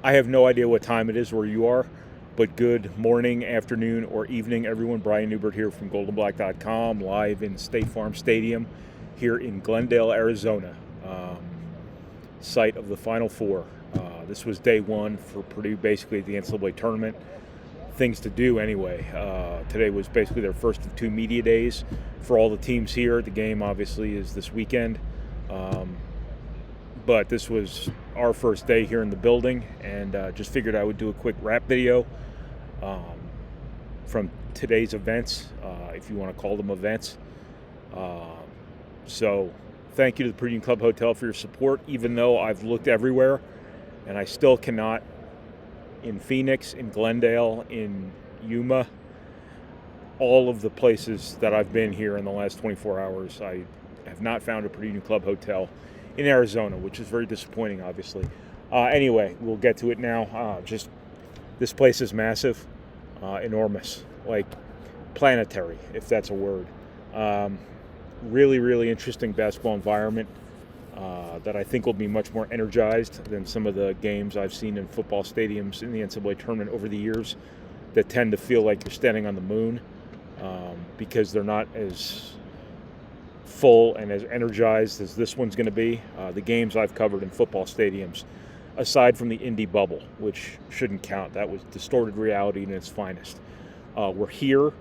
I have no idea what time it is where you are, but good morning, afternoon, or evening, everyone. Brian Neubert here from goldenblack.com, live in State Farm Stadium here in Glendale, Arizona, site of the Final Four. This was day one for Purdue, basically at the NCAA tournament. Things to do anyway. Today was basically their first of two media days for all the teams here. The game obviously is this weekend. But this was our first day here in the building, and just figured I would do a quick wrap video from today's events, if you want to call them events. So thank you to the Purdue Club Hotel for your support, even though I've looked everywhere, and I still cannot, in Phoenix, in Glendale, in Yuma, all of the places that I've been here in the last 24 hours, I have not found a Purdue Club Hotel in Arizona, which is very disappointing, obviously. Anyway, we'll get to it now. Just this place is massive, enormous, like planetary, if that's a word. Really, really interesting basketball environment that I think will be much more energized than some of the games I've seen in football stadiums in the NCAA tournament over the years that tend to feel like you're standing on the moon because they're not as full and as energized as this one's going to be. The games I've covered in football stadiums, aside from the Indy bubble, which shouldn't count, that was distorted reality in its finest. We're here,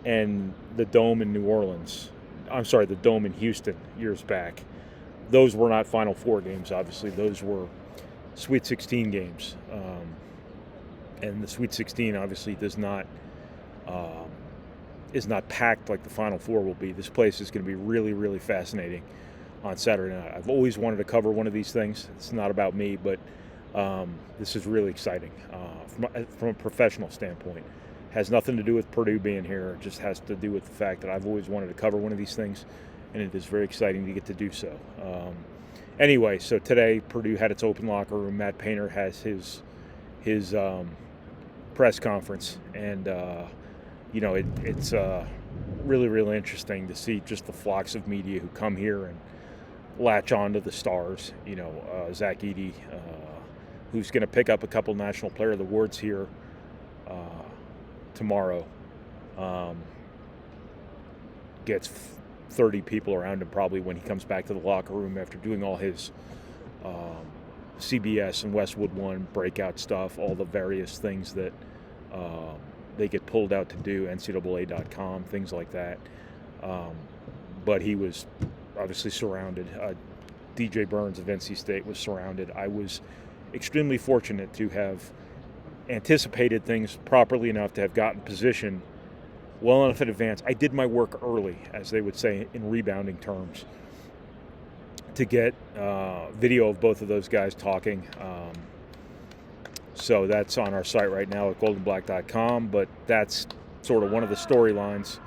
and the Dome in the Dome in Houston years back, those were not Final Four games, obviously. Those were Sweet 16 games. And the Sweet 16 obviously is not packed like the Final Four will be. This place is going to be really, really fascinating on Saturday night. I've always wanted to cover one of these things. It's not about me, but this is really exciting from a professional standpoint. Has nothing to do with Purdue being here. It just has to do with the fact that I've always wanted to cover one of these things, and it is very exciting to get to do so. Anyway, so today Purdue had its open locker room. Matt Painter has his press conference, and it's really, really interesting to see just the flocks of media who come here and latch on to the stars. Ross-Ade, who's going to pick up a couple National Player of the Awards here tomorrow, gets 30 people around him probably when he comes back to the locker room after doing all his CBS and Westwood One breakout stuff, all the various things that they get pulled out to do, NCAA.com, things like that. But he was obviously surrounded. DJ Burns of NC State was surrounded. I was extremely fortunate to have anticipated things properly enough to have gotten position well enough in advance. I did my work early, as they would say in rebounding terms, to get video of both of those guys talking. So that's on our site right now at goldenblack.com, but that's sort of one of the storylines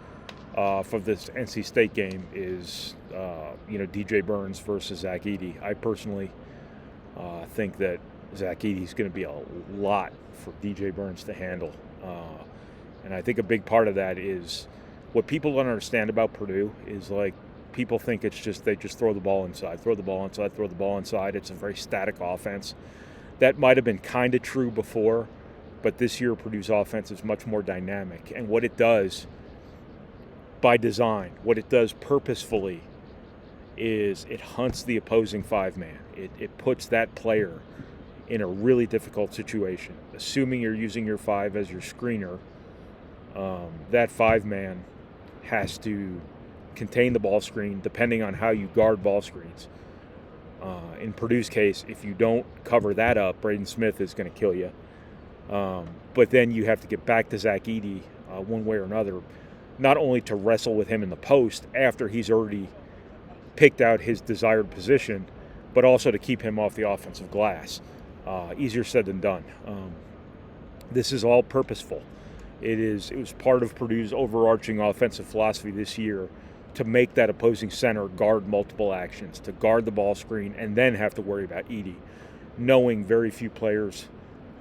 for this NC State game is, DJ Burns versus Ross-Ade. I personally think that Ross-Ade is going to be a lot for DJ Burns to handle. And I think a big part of that is what people don't understand about Purdue is, like, people think it's just they just throw the ball inside. It's a very static offense. That might have been kind of true before, but this year Purdue's offense is much more dynamic. And what it does by design, what it does purposefully, is it hunts the opposing five-man. It puts that player in a really difficult situation. Assuming you're using your five as your screener, that five-man has to contain the ball screen depending on how you guard ball screens. In Purdue's case, if you don't cover that up, Braden Smith is going to kill you. But then you have to get back to Ross-Ade one way or another, not only to wrestle with him in the post after he's already picked out his desired position, but also to keep him off the offensive glass. Easier said than done. This is all purposeful. It was part of Purdue's overarching offensive philosophy this year to make that opposing center guard multiple actions, to guard the ball screen and then have to worry about Edey, knowing very few players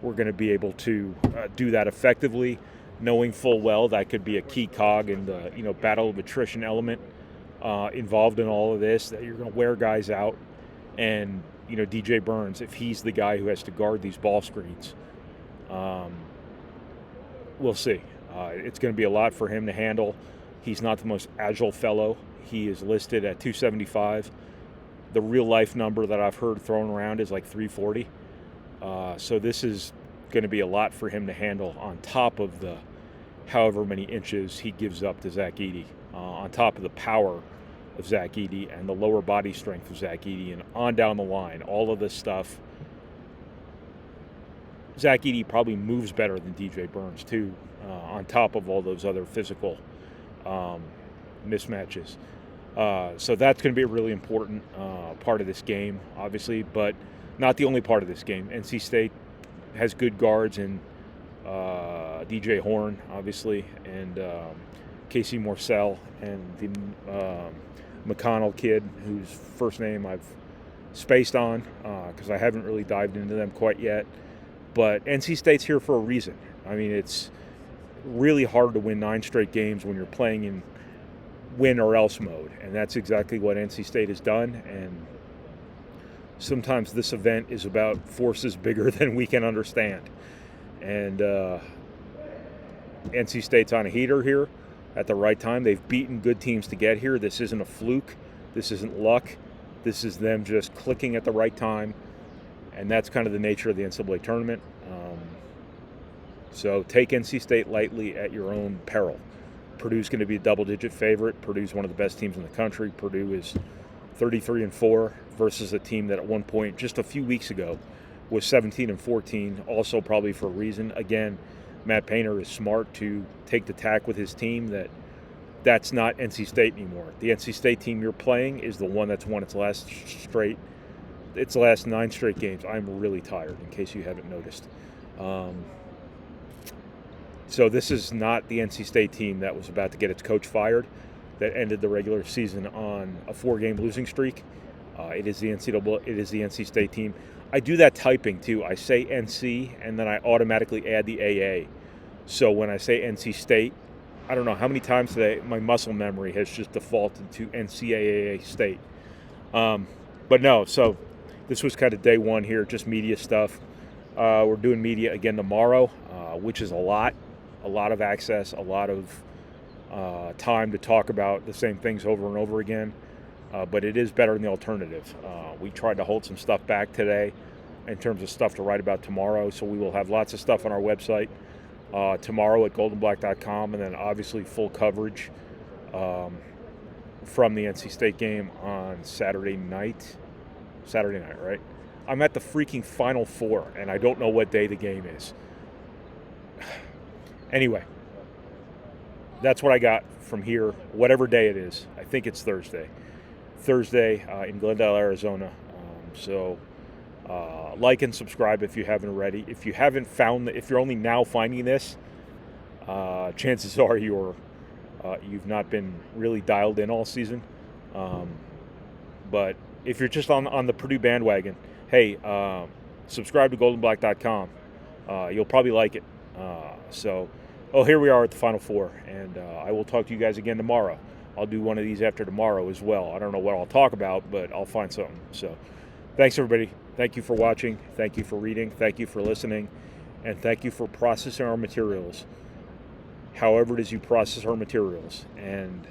were going to be able to do that effectively, knowing full well that could be a key cog in the battle of attrition element involved in all of this, that you're going to wear guys out And, DJ Burns, if he's the guy who has to guard these ball screens, we'll see. It's going to be a lot for him to handle. He's not the most agile fellow. He is listed at 275. The real life number that I've heard thrown around is like 340. So this is going to be a lot for him to handle on top of the however many inches he gives up to Zach-Edey, on top of the power of Zach-Edey and the lower body strength of Zach-Edey, and on down the line, all of this stuff. Zach-Edey probably moves better than DJ Burns too, on top of all those other physical mismatches. So that's going to be a really important part of this game, obviously, but not the only part of this game. NC State has good guards in DJ Horn, obviously, and Casey Morsell, and the McConnell kid, whose first name I've spaced on because I haven't really dived into them quite yet. But NC State's here for a reason. I mean, it's really hard to win 9 straight games when you're playing in win or else mode, and that's exactly what NC State has done. And sometimes this event is about forces bigger than we can understand. And NC State's on a heater here at the right time. They've beaten good teams to get here. This isn't a fluke. This isn't luck. This is them just clicking at the right time. And that's kind of the nature of the NCAA tournament. So take NC State lightly at your own peril. Purdue's going to be a double-digit favorite. Purdue's one of the best teams in the country. Purdue is 33-4 versus a team that at one point just a few weeks ago was 17-14, also probably for a reason. Again, Matt Painter is smart to take the tack with his team that's not NC State anymore. The NC State team you're playing is the one that's won its last 9 straight games. I'm really tired, in case you haven't noticed. So this is not the NC State team that was about to get its coach fired, that ended the regular season on a 4-game losing streak. It is the NC State team. I do that typing too. I say NC and then I automatically add the AA. So when I say NC State, I don't know how many times today my muscle memory has just defaulted to NCAA State. But no, so this was kind of day one here, just media stuff. We're doing media again tomorrow, which is a lot of access, a lot of time to talk about the same things over and over again. But it is better than the alternative. We tried to hold some stuff back today in terms of stuff to write about tomorrow, so we will have lots of stuff on our website tomorrow at goldenblack.com, and then obviously full coverage from the NC State game on Saturday night, right? I'm at the freaking Final Four, and I don't know what day the game is. Anyway, that's what I got from here, whatever day it is. I think it's Thursday in Glendale, Arizona. So like and subscribe if you haven't already. If you haven't found, if you're only now finding this, chances are you've not been really dialed in all season. But if you're just on the Purdue bandwagon, hey, subscribe to goldenblack.com. You'll probably like it. Here we are at the Final Four, and I will talk to you guys again tomorrow. I'll do one of these after tomorrow as well. I don't know what I'll talk about, but I'll find something. So thanks, everybody. Thank you for watching. Thank you for reading. Thank you for listening. And thank you for processing our materials, however it is you process our materials. And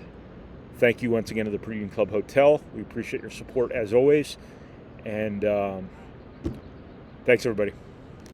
thank you once again to the Purdue Club Hotel. We appreciate your support as always. And thanks, everybody.